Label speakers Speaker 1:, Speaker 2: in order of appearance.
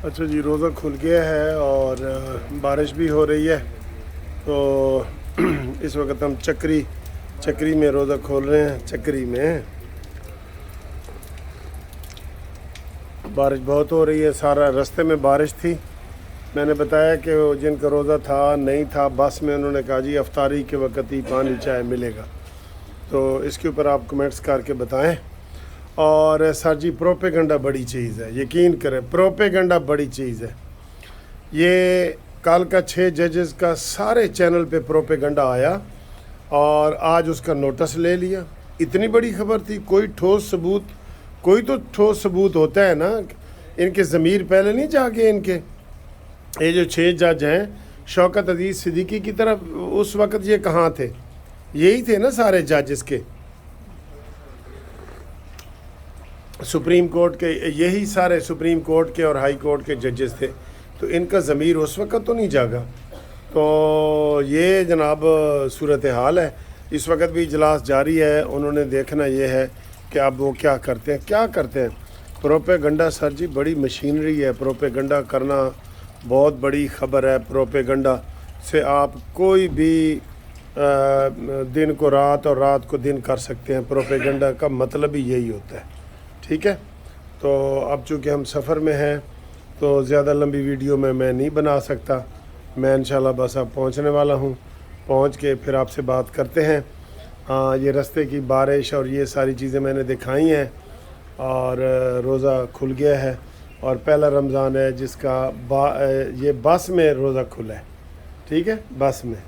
Speaker 1: اچھا جی، روزہ کھل گیا ہے اور بارش بھی ہو رہی ہے، تو اس وقت ہم چکری میں روزہ کھول رہے ہیں۔ چکری میں بارش بہت ہو رہی ہے، سارا راستے میں بارش تھی۔ میں نے بتایا کہ جن کا روزہ تھا نہیں تھا بس میں، انہوں نے کہا جی افطاری کے وقت ہی پانی چائے ملے گا، تو اس کے اوپر آپ کمنٹس کر کے بتائیں۔ اور سر جی پروپیگنڈا بڑی چیز ہے، یقین کریں پروپیگنڈا بڑی چیز ہے۔ یہ کل کا 6 ججز کا سارے چینل پہ پروپیگنڈا آیا اور آج اس کا نوٹس لے لیا۔ اتنی بڑی خبر تھی، کوئی تو ٹھوس ثبوت ہوتا ہے نا۔ ان کے ضمیر پہلے نہیں جاگے ان کے؟ یہ جو 6 جج ہیں، شوکت عزیز صدیقی کی طرف اس وقت یہ کہاں تھے؟ یہی تھے نا سارے جج اس کے، سپریم کورٹ کے، یہی سارے سپریم کورٹ کے اور ہائی کورٹ کے ججز تھے، تو ان کا ضمیر اس وقت تو نہیں جاگا۔ تو یہ جناب صورتحال ہے۔ اس وقت بھی اجلاس جاری ہے، انہوں نے دیکھنا یہ ہے کہ اب وہ کیا کرتے ہیں۔ پروپیگنڈا سر جی بڑی مشینری ہے، پروپیگنڈا کرنا بہت بڑی خبر ہے۔ پروپیگنڈا سے آپ کوئی بھی دن کو رات اور رات کو دن کر سکتے ہیں۔ پروپیگنڈا کا مطلب ہی یہی ہوتا ہے، ٹھیک ہے؟ تو اب چونکہ ہم سفر میں ہیں تو زیادہ لمبی ویڈیو میں نہیں بنا سکتا۔ میں انشاءاللہ بس اب پہنچنے والا ہوں، پہنچ کے پھر آپ سے بات کرتے ہیں۔ یہ راستے کی بارش اور یہ ساری چیزیں میں نے دکھائی ہیں، اور روزہ کھل گیا ہے اور پہلا رمضان ہے جس کا یہ بس میں روزہ کھلا ہے، ٹھیک ہے؟ بس میں